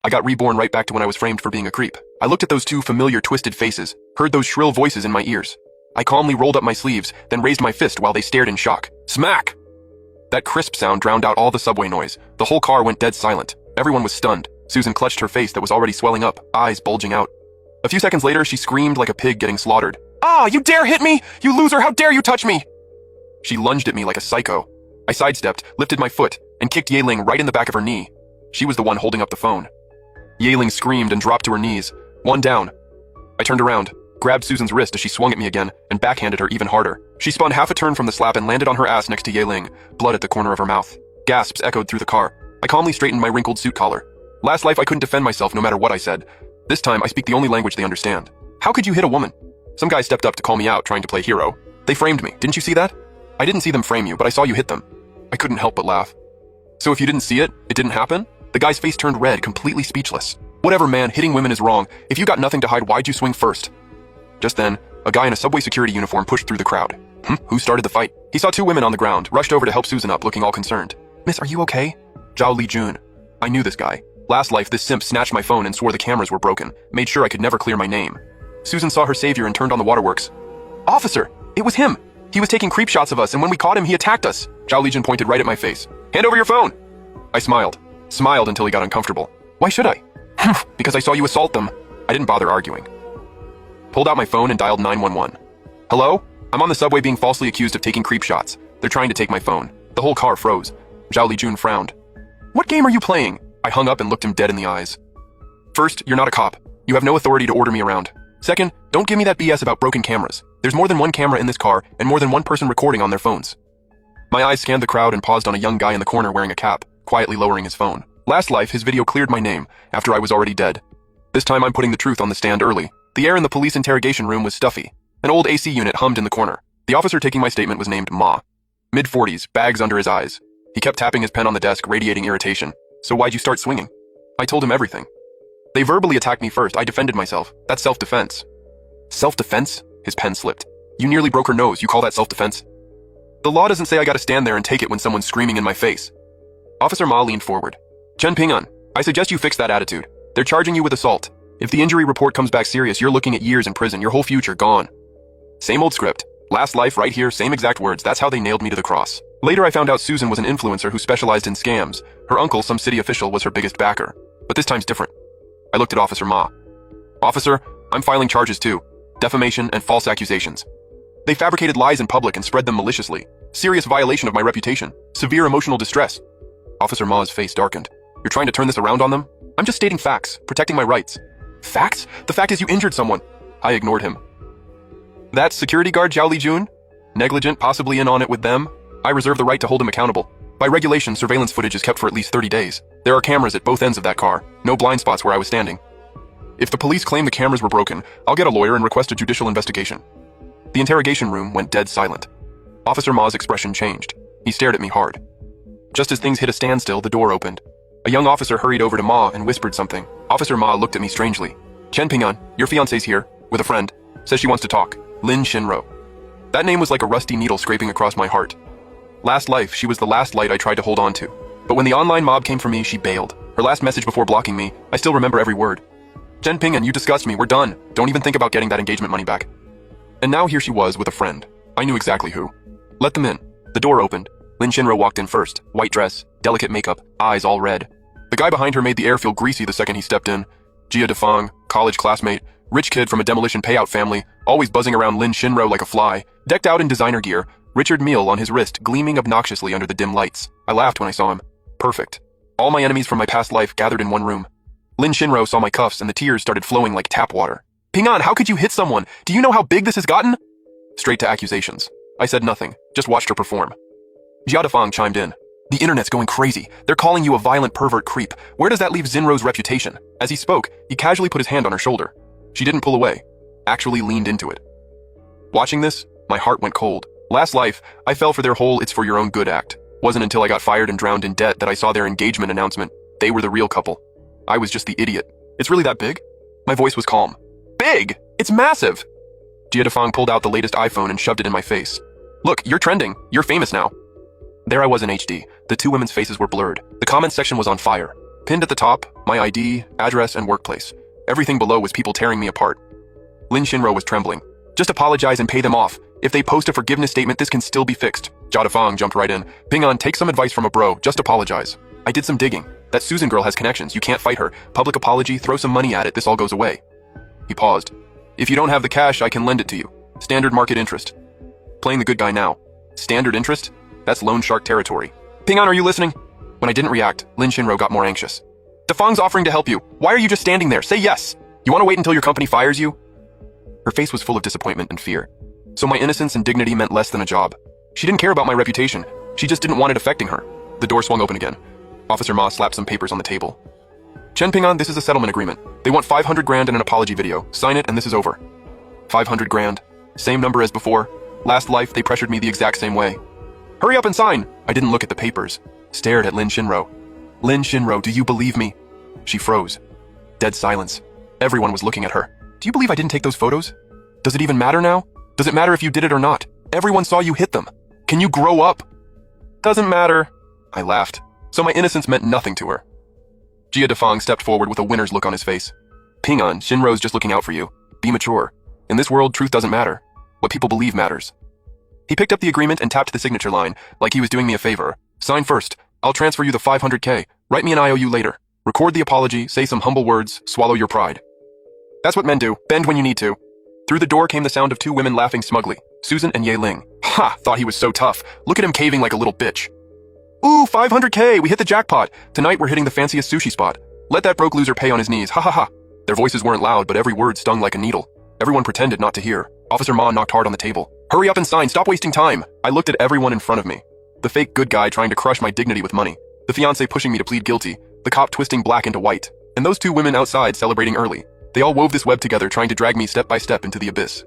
I got reborn right back to when I was framed for being a creep. I looked at those two familiar twisted faces, heard those shrill voices in my ears. I calmly rolled up my sleeves, then raised my fist while they stared in shock. Smack! That crisp sound drowned out all the subway noise. The whole car went dead silent. Everyone was stunned. Susan clutched her face that was already swelling up, eyes bulging out. A few seconds later, she screamed like a pig getting slaughtered. Ah, you dare hit me! You loser, how dare you touch me! She lunged at me like a psycho. I sidestepped, lifted my foot, and kicked Yeling right in the back of her knee. She was the one holding up the phone. Yeling screamed and dropped to her knees. One down. I turned around, grabbed Susan's wrist as she swung at me again, and backhanded her even harder. She spun half a turn from the slap and landed on her ass next to Yeling, blood at the corner of her mouth. Gasps echoed through the car. I calmly straightened my wrinkled suit collar. Last life I couldn't defend myself no matter what I said. This time I speak the only language they understand. How could you hit a woman? Some guy stepped up to call me out, trying to play hero. They framed me, didn't you see that? I didn't see them frame you, but I saw you hit them. I couldn't help but laugh. So if you didn't see it, it didn't happen? The guy's face turned red, completely speechless. Whatever, man, hitting women is wrong. If you got nothing to hide, why'd you swing first? Just then, a guy in a subway security uniform pushed through the crowd. Who started the fight? He saw two women on the ground, rushed over to help Susan up, looking all concerned. Miss, are you okay? Zhao Lijun. I knew this guy. Last life, this simp snatched my phone and swore the cameras were broken, made sure I could never clear my name. Susan saw her savior and turned on the waterworks. Officer, it was him. He was taking creep shots of us, and when we caught him, he attacked us. Zhao Lijun pointed right at my face. Hand over your phone! I smiled until he got uncomfortable. Why should I? Because I saw you assault them. I didn't bother arguing. Pulled out my phone and dialed 911. Hello? I'm on the subway being falsely accused of taking creep shots. They're trying to take my phone. The whole car froze. Zhao Lijun frowned. What game are you playing? I hung up and looked him dead in the eyes. First, you're not a cop. You have no authority to order me around. Second, don't give me that BS about broken cameras. There's more than one camera in this car and more than one person recording on their phones. My eyes scanned the crowd and paused on a young guy in the corner wearing a cap, quietly lowering his phone. Last life, his video cleared my name after I was already dead. This time I'm putting the truth on the stand early. The air in the police interrogation room was stuffy. An old AC unit hummed in the corner. The officer taking my statement was named Ma. Mid-40s, bags under his eyes. He kept tapping his pen on the desk, radiating irritation. So why'd you start swinging? I told him everything. They verbally attacked me first. I defended myself. That's self-defense. Self-defense? His pen slipped. You nearly broke her nose. You call that self-defense? The law doesn't say I gotta stand there and take it when someone's screaming in my face. Officer Ma leaned forward. Chen Pingan, I suggest you fix that attitude. They're charging you with assault. If the injury report comes back serious, you're looking at years in prison, your whole future gone. Same old script. Last life, right here, same exact words. That's how they nailed me to the cross. Later, I found out Susan was an influencer who specialized in scams. Her uncle, some city official, was her biggest backer. But this time's different. I looked at Officer Ma. Officer, I'm filing charges too. Defamation and false accusations. They fabricated lies in public and spread them maliciously. Serious violation of my reputation. Severe emotional distress. Officer Ma's face darkened. You're trying to turn this around on them? I'm just stating facts, protecting my rights. Facts? The fact is you injured someone. I ignored him. That security guard Zhao Lijun? Negligent, possibly in on it with them? I reserve the right to hold him accountable. By regulation, surveillance footage is kept for at least 30 days. There are cameras at both ends of that car. No blind spots where I was standing. If the police claim the cameras were broken, I'll get a lawyer and request a judicial investigation. The interrogation room went dead silent. Officer Ma's expression changed. He stared at me hard. Just as things hit a standstill, the door opened. A young officer hurried over to Ma and whispered something. Officer Ma looked at me strangely. Chen Pingan, your fiancé's here, with a friend. Says she wants to talk. Lin Shinro. That name was like a rusty needle scraping across my heart. Last life, she was the last light I tried to hold on to. But when the online mob came for me, she bailed. Her last message before blocking me, I still remember every word. Chen Pingan, you disgust me, we're done. Don't even think about getting that engagement money back. And now here she was with a friend. I knew exactly who. Let them in. The door opened. Lin Shinro walked in first. White dress, delicate makeup, eyes all red. The guy behind her made the air feel greasy the second he stepped in. Jia Defang, college classmate, rich kid from a demolition payout family, always buzzing around Lin Shinro like a fly, decked out in designer gear, Richard Mille on his wrist gleaming obnoxiously under the dim lights. I laughed when I saw him. Perfect. All my enemies from my past life gathered in one room. Lin Shinro saw my cuffs and the tears started flowing like tap water. Pingan, how could you hit someone? Do you know how big this has gotten? Straight to accusations. I said nothing, just watched her perform. Jia Defang chimed in. The internet's going crazy. They're calling you a violent pervert creep. Where does that leave Zinro's reputation? As he spoke, he casually put his hand on her shoulder. She didn't pull away, actually leaned into it. Watching this, my heart went cold. Last life, I fell for their whole it's for your own good act. Wasn't until I got fired and drowned in debt that I saw their engagement announcement. They were the real couple. I was just the idiot. It's really that big? My voice was calm. Big! It's massive! Jia Defang pulled out the latest iPhone and shoved it in my face. Look, you're trending. You're famous now. There I was in HD. The two women's faces were blurred. The comments section was on fire. Pinned at the top, my ID, address, and workplace. Everything below was people tearing me apart. Lin Shinro was trembling. Just apologize and pay them off. If they post a forgiveness statement, this can still be fixed. Jia Dafang jumped right in. Ping An, take some advice from a bro. Just apologize. I did some digging. That Susan girl has connections. You can't fight her. Public apology, throw some money at it. This all goes away. He paused. If you don't have the cash, I can lend it to you. Standard market interest. Playing the good guy now. Standard interest? That's loan shark territory. Ping An, are you listening? When I didn't react, Lin Shinro got more anxious. Dafang's offering to help you. Why are you just standing there? Say yes. You want to wait until your company fires you? Her face was full of disappointment and fear. So my innocence and dignity meant less than a job. She didn't care about my reputation. She just didn't want it affecting her. The door swung open again. Officer Ma slapped some papers on the table. Chen Ping An, this is a settlement agreement. They want 500 grand and an apology video. Sign it and this is over. 500 grand. Same number as before. Last life, they pressured me the exact same way. Hurry up and sign! I didn't look at the papers. Stared at Lin Shinro. Lin Shinro, do you believe me? She froze. Dead silence. Everyone was looking at her. Do you believe I didn't take those photos? Does it even matter now? Does it matter if you did it or not? Everyone saw you hit them. Can you grow up? Doesn't matter. I laughed. So my innocence meant nothing to her. Jia Dafang stepped forward with a winner's look on his face. Ping An, Shinro's just looking out for you. Be mature. In this world, truth doesn't matter. What people believe matters. He picked up the agreement and tapped the signature line, like he was doing me a favor. Sign first. I'll transfer you the 500K. Write me an IOU later. Record the apology, say some humble words, swallow your pride. That's what men do. Bend when you need to. Through the door came the sound of two women laughing smugly. Susan and Ye Ling. Ha! Thought he was so tough. Look at him caving like a little bitch. Ooh, 500K! We hit the jackpot! Tonight we're hitting the fanciest sushi spot. Let that broke loser pay on his knees. Ha ha ha! Their voices weren't loud, but every word stung like a needle. Everyone pretended not to hear. Officer Ma knocked hard on the table. Hurry up and sign! Stop wasting time! I looked at everyone in front of me. The fake good guy trying to crush my dignity with money. The fiancé pushing me to plead guilty. The cop twisting black into white. And those two women outside celebrating early. They all wove this web together, trying to drag me step by step into the abyss.